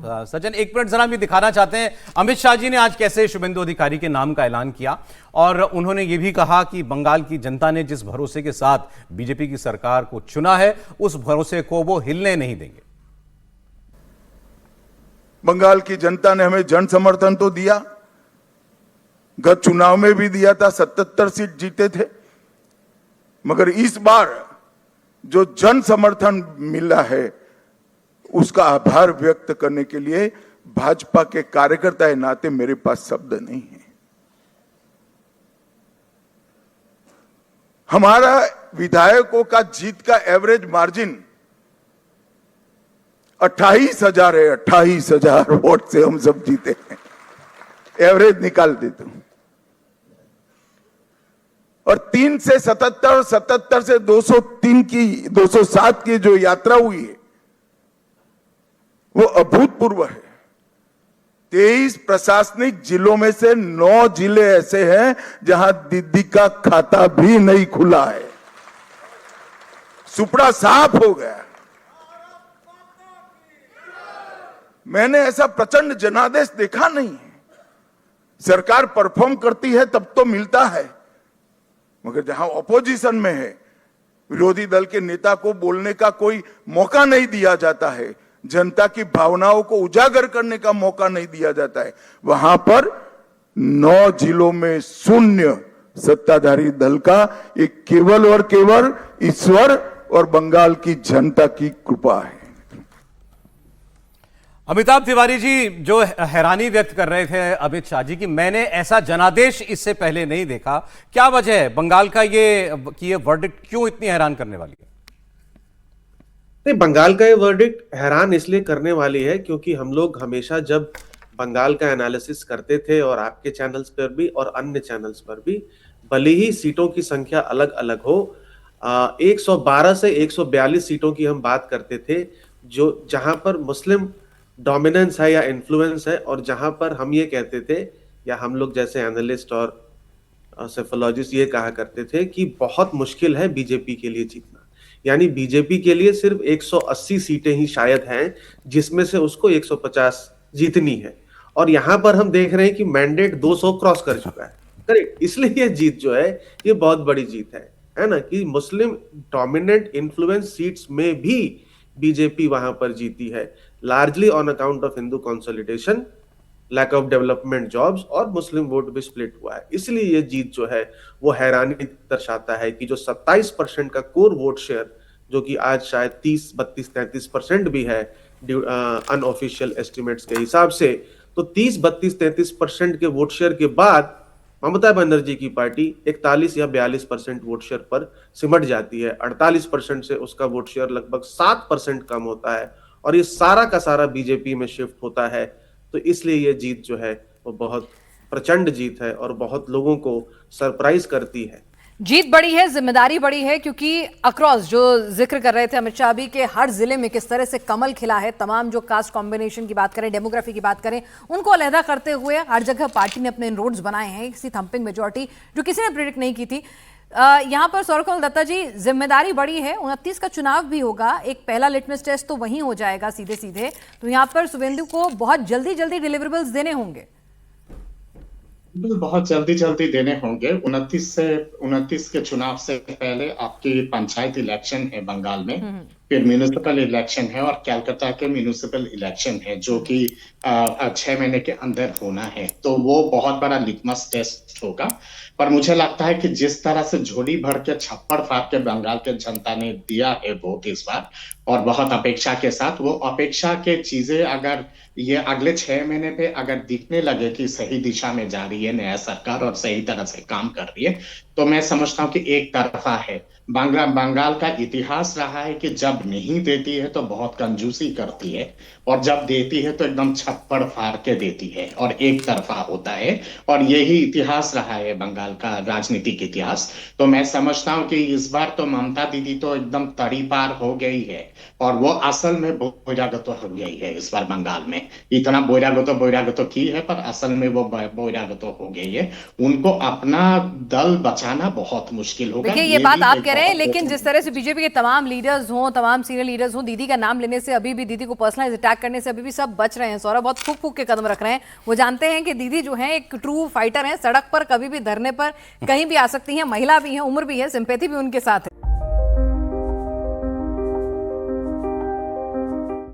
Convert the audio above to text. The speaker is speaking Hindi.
सज्जन, एक मिनट जरा हम ये दिखाना चाहते हैं अमित शाह जी ने आज कैसे शुभेंदु अधिकारी के नाम का ऐलान किया, और उन्होंने ये भी कहा कि बंगाल की जनता ने जिस भरोसे के साथ बीजेपी की सरकार को चुना है उस भरोसे को वो हिलने नहीं देंगे। बंगाल की जनता ने हमें जन समर्थन तो दिया, गत चुनाव में भी दिया था, 77 सीट जीते थे, मगर इस बार जो जन समर्थन मिला है उसका आभार व्यक्त करने के लिए भाजपा के कार्यकर्ता के नाते मेरे पास शब्द नहीं है। हमारा विधायकों का जीत का एवरेज मार्जिन 28,000 है। 28,000 वोट से हम सब जीते हैं, एवरेज निकाल देता हूं। और 3 से 77, 77 से 203 की 207 की जो यात्रा हुई है वो अभूतपूर्व है। 23 प्रशासनिक जिलों में से 9 जिले ऐसे हैं जहां दीदी का खाता भी नहीं खुला है। सुपड़ा साफ हो गया। मैंने ऐसा प्रचंड जनादेश देखा नहीं है। सरकार परफॉर्म करती है तब तो मिलता है, मगर जहां ऑपोजिशन में है, विरोधी दल के नेता को बोलने का कोई मौका नहीं दिया जाता है, जनता की भावनाओं को उजागर करने का मौका नहीं दिया जाता है, वहां पर 9 जिलों में शून्य सत्ताधारी दल का एक केवल और केवल ईश्वर और बंगाल की जनता की कृपा है। अमिताभ तिवारी जी जो हैरानी व्यक्त कर रहे थे अमित शाह जी की, मैंने ऐसा जनादेश इससे पहले नहीं देखा, क्या वजह है बंगाल का ये वर्डिक्ट क्यों इतनी हैरान करने वाली है? नहीं, बंगाल का ये वर्डिक्ट हैरान इसलिए करने वाली है क्योंकि हम लोग हमेशा जब बंगाल का एनालिसिस करते थे और आपके चैनल्स पर भी और अन्य चैनल्स पर भी, भले ही सीटों की संख्या अलग अलग हो, 112 से 142 सीटों की हम बात करते थे, जो जहां पर मुस्लिम डोमिनेंस है या इन्फ्लुएंस है, और जहां पर हम ये कहते थे या हम लोग जैसे एनालिस्ट और सेफोलॉजिस्ट ये कहा करते थे कि बहुत मुश्किल है बीजेपी के लिए जीतना, यानी बीजेपी के लिए सिर्फ 180 सीटें ही शायद हैं जिसमें से उसको 150 जीतनी है, और यहां पर हम देख रहे हैं कि मैंडेट 200 क्रॉस कर चुका है। करेक्ट, इसलिए ये जीत जो है ये बहुत बड़ी जीत है ना, कि मुस्लिम डोमिनेंट इन्फ्लुएंस सीट्स में भी बीजेपी वहां पर जीती है, largely on account of Hindu consolidation, lack of development jobs, और मुस्लिम वोट भी स्प्लिट हुआ है। इसलिए ये जीत जो है वो हैरानी दर्शाता है कि जो 27% का कोर वोट शेयर, जो कि आज शायद 30, 32, 33% भी है अनऑफिशियल एस्टिमेट्स के हिसाब से, तो 30, 32, 33% के वोट शेयर के बाद ममता बनर्जी की पार्टी 41 या 42% वोट शेयर पर सिमट जाती है। 48% से उसका वोट शेयर लगभग 7% कम होता है, और ये सारा का सारा बीजेपी में शिफ्ट होता है। तो इसलिए ये जीत जो है वो बहुत प्रचंड जीत है और बहुत लोगों को सरप्राइज करती है। जीत बड़ी है, जिम्मेदारी बड़ी है, क्योंकि अक्रॉस जो जिक्र कर रहे थे अमित शाह भी के हर जिले में किस तरह से कमल खिला है। तमाम जो कास्ट कॉम्बिनेशन की बात करें, डेमोग्राफी की बात करें, उनको अलहदा करते हुए हर जगह पार्टी ने अपने इनरोड्स बनाए हैं, किसी थंपिंग मेजॉरिटी जो किसी ने प्रेडिक्ट नहीं की थी। यहाँ पर सौरभ दत्ता जी, जिम्मेदारी बड़ी है, 29 का चुनाव भी होगा, एक पहला लिटमस टेस्ट तो वहीं हो जाएगा सीधे सीधे, तो यहाँ पर शुभेंदु को बहुत जल्दी जल्दी डिलीवरेबल्स देने होंगे। बहुत जल्दी देने होंगे। 29 के चुनाव से पहले आपकी पंचायत इलेक्शन है बंगाल में, फिर म्यूनिसिपल इलेक्शन है, और कलकत्ता के म्यूनिसिपल इलेक्शन है जो कि 6 महीने के अंदर होना है। तो वो बहुत बड़ा लिटमस टेस्ट होगा। पर मुझे लगता है कि जिस तरह से झोली भर के छप्पड़ फाड़ के बंगाल के जनता ने दिया है वोट इस बार, और बहुत अपेक्षा के साथ, वो अपेक्षा के चीजें अगर ये अगले 6 महीने पे अगर दिखने लगे कि सही दिशा में जा रही है नया सरकार और सही तरह से काम कर रही है, तो मैं समझता हूँ कि एक तरफा है। बंगाल का इतिहास रहा है कि जब नहीं देती है तो बहुत कंजूसी करती है, और जब देती है तो एकदम छप्पड़ फाड़ के देती है और एक तरफा होता है, और यही इतिहास रहा है बंगाल का राजनीतिक इतिहास। तो मैं समझता हूँ कि इस बार तो ममता दीदी तो एकदम तड़ी पार हो गई है, और वो असल में बहिरागत हो गई है इस बार बंगाल में। इतना बहिरागत की है, पर असल में वो बहिरागत हो गई है। उनको अपना दल बचा बचाना बहुत मुश्किल होगा। देखिए ये बात भी आप एक कह रहे हैं, बहुत लेकिन जिस तरह से बीजेपी के तमाम लीडर्स हों, तमाम सीनियर लीडर्स हों, दीदी का नाम लेने से अभी भी, दीदी को पर्सनलाइज अटैक करने से अभी भी सब बच रहे हैं। सौरभ बहुत फूक फूक के कदम रख रहे हैं। वो जानते हैं कि दीदी जो है एक ट्रू फाइटर है, सड़क पर कभी भी धरने पर कहीं भी आ सकती हैं, महिला भी हैं, उम्र भी है, सिंपैथी भी उनके साथ है।